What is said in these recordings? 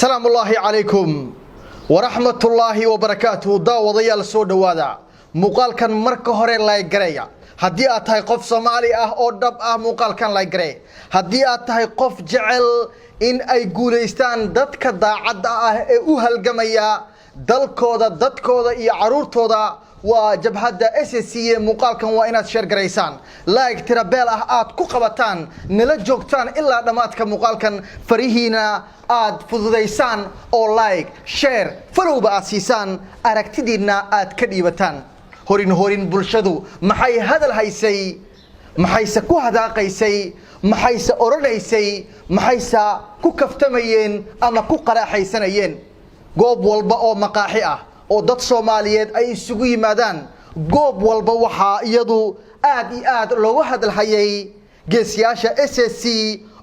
سلام الله عليكم ورحمة الله وبركاته داوديال سو دوادا مقال كان مركه هوري لاي غريا هدي اتاي قف سومالي او دب مقال كان لاي غري هدي اتاي قف جعل in ay guuleystaan dadka daacadda ah ee u halgamaya dalkooda dadkooda iyo caruurtooda waa jabhadda SSC muuqaalkan waa inaad share gareysaan like tira beel ah aad ku qabataan nala joogtaan ilaa dhamaadka muuqaalkan farihiina aad fududeysaan oo like share follow ba asiisaan aragtidiina aad ka dhiibataan horin bulshadu maxay hadal haysay maxayse ku hadaaqaysay maxayse oranaysay maxayse ku kaftamayeen ama ku qaraaxaysanayeen goob walba oo maqaaxi ah oo dad Soomaaliyeed ay isugu yimaadaan goob walba waxa iyadu aad iyo aad looga hadalhayay geesiyaasha SSC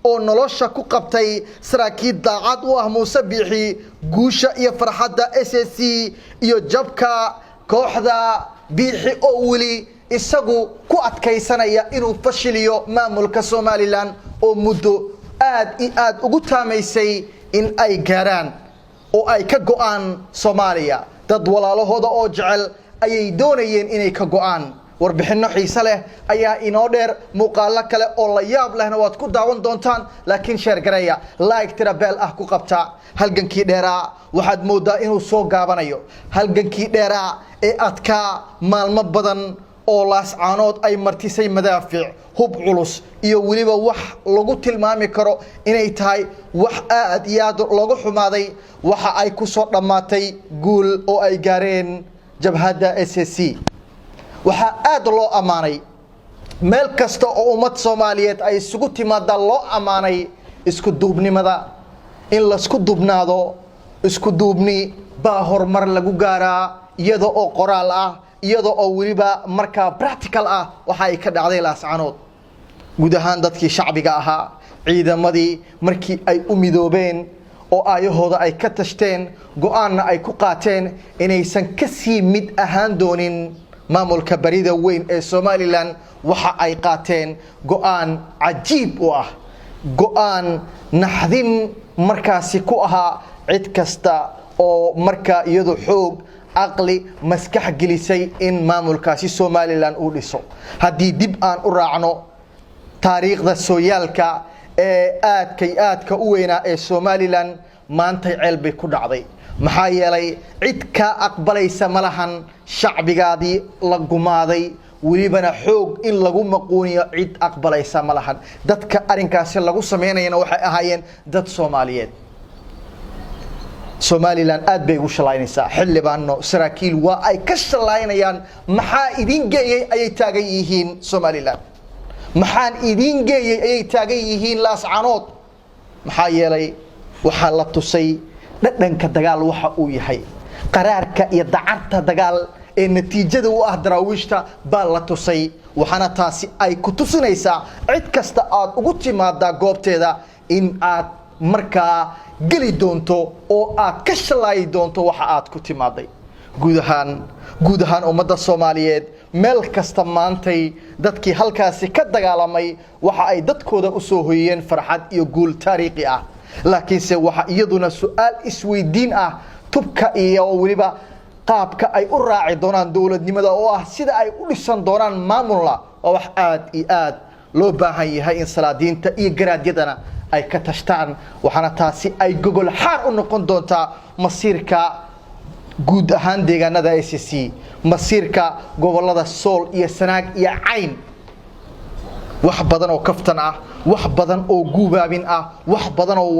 oo nolosha ku qabtay saraakiil daacad u ah Muuse Biixi guusha iyo farxadda SSC iyo jabka kooxda Biixi oo wali isagu ku adkaysanaya inuu fashiliyo maamulka Somaliland oo muddo aad ugu taameysay in ay gaaraan oo ay ka go'aan Soomaaliya dad walaalahooda oo jecel ayay doonayeen inay ka go'aan warbixino xiiso leh ayaa inoo dheer muuqaalo kale oo la yaab lehna waad ku daawan doontaan laakiin share gareeya like tira beel ah ku qabta halgankii dheeraa waxaad moodaa inuu soo gaabanayo halgankii dheeraa ee adka maalmo badan oo laascaanood ay martisay madaafiic hub culus iyo waliba wax lagu tilmaami karo inay tahay wax aad iyo aad looga xumaaday waxa ay ku soo dhamaatay guul oo ay gaareen jabhadda SSC waxa aad loo amaanay meel kasta oo ummad Soomaaliyeed ay isugu timaada loo amaanay isku duubnimada in la isku dubnaado isku duubni baa horumar lagu gaaraa iyada oo qoraal ah iyada oo waliba marka practical ah waxa ay ka dhacday laascaanood guud ahaan dadkii shacbiga ahaa ciidamadii markii ay u midoobeen oo aayahooda ay ka tashteen go'aanna ay ku qaateen inaysan ka sii mid ahaan doonin maamulka barida weyn ee Somaliland waxa ay qaateen go'aan cajiib u ah go'aan naxdin markaasi ku ahaa cid kasta oo marka iyadu xoog aqli maskax gelisay in maamulkaasi Somaliland uu dhiso hadii dib aan u raacno taariikhda sooyaalka ee aadka u weynaa ee Somaliland maanta ceel bay ku dhacday maxaa yeelay cid ka aqbalaysa malahan shacbigaadii la gumaaday walibana xoog in lagu maquuniyo cid aqbalaysa malahan dadka arinkaasi lagu sameynayna waxay ahaayeen dad Soomaaliyeed Somaliland aad bay u shalaynaysaa xillibaano saraakiil waa ay ka shalaynayaan maxaa idin geeyay ayay taagan yihiin Somaliland maxaan idin geeyay ayay taagan yihiin laascaanood maxaa yeelay waxa la tusay dhadhanka dagaal waxa uu yahay qaraarka iyo dacarta dagaal ee natiijada u ah daraawiishta baa la tusay waxana taasi ay ku tusinaysaa cid kasta aad ugu timaada goobteeda in aad markaa gali doonto oo aad ka shalay doonto waxa aad ku timaaday guud ahaan ummadda Soomaaliyeed meel kasta maantay dadkii halkaasi ka dagaalamay waxa ay dadkooda u soo hoyeen farxad iyo guul taariikhi ah laakiinse waxa iyaduna su'aal isweydiin ah tubka iyo waliba qaabka ay u raaci doonaan dawladnimada oo ah sida ay u dhisan doonaan maamulka oo wax aad loo baahan yahay in salaadiinta iyo garaadyadana ay ka tashtaan waxana taasi ay gogol xaar u noqon doontaa masiirka guud ahaan deegaanada SSC masiirka gobolada Sool iyo Sanaag iyo Cayn wax badan oo kaftan ah wax badan oo guubaabin ah wax badan oo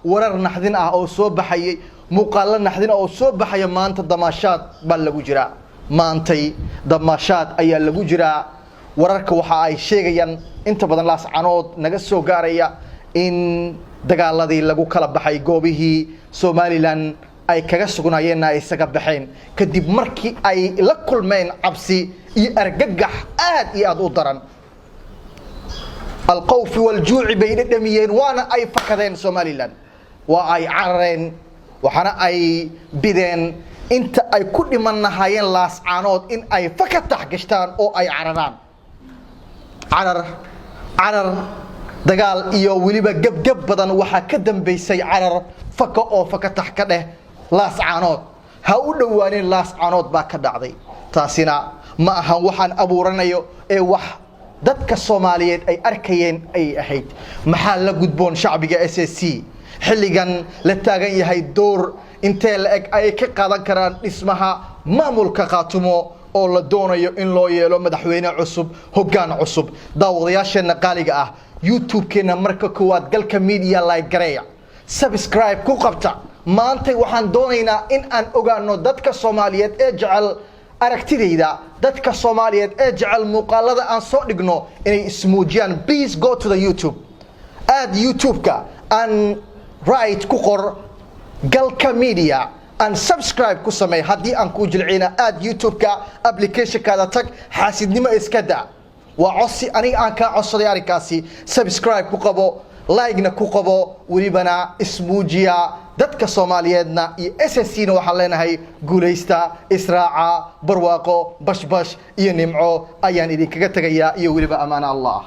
warar naxdin ah oo soo baxayay muuqaal naxdin oo soo baxaya maanta damaashaad bal lagu jiraa maantay damaashaad ayaa lagu jiraa wararka waxa ay sheegayaan inta badan laascaanood naga soo gaaraya in dagaaladii lagu kala baxay goobihii Somaliland ay kaga sugnaayeen ay isaga baxeen kadib markii ay la kulmeen cabsi iyo argagax aad u daran القوف والجوع بين دميين وانا اي فكدين Somaliland waa ay carareen waxana ay bideen inta ay ku dhimanahayeen laascaanood in ay fakatax gashtaan oo ay cararaan carar dagaal iyo weliba gabgab badan waxaa ka dambeysay carar faka oo fakatax ka dheh laascaanood ha u dhowaanin laascaanood baa ka dhacday taasina ma ahan waxaan abuuranayo ee wax dadka Soomaaliyeed ay arkayeen ay ahayd maxaa la gudboon shacbiga SSC xilligan la taagan yahay door intee la eg ay ka qaadan karaan dhismaha maamulka Qaatumo oo la doonayo in loo yeelo madaxweyne cusub hoggaan cusub daawadayaasheena qaaliga ah YouTube-keena marka koowaad galka media like gareeya subscribe ku qabta maanta waxaan doonaynaa in aan ogaano dadka Soomaaliyeed ee jecel aragtidayda dadka Soomaaliyeed ee jecel muuqaalada aan soo dhigno inay ismuujiyaan please go to the YouTube add YouTube-ka and right ku qor galka media and subscribe ku samee haddii aan ku jilcina add YouTube-ka application-kaada tag xaasidnimo iska daa waa codsi aniga aan ka codsaday arrinkaasi subscribe ku qabo like-na ku qabo welibana ismuujiya dadka Soomaaliyeedna iyo SSC-na waxaan leenahay guuleysta israaca barwaaqo bashbash iyo nimco ayaan idinkaga tagayaa iyo weliba amaana Allah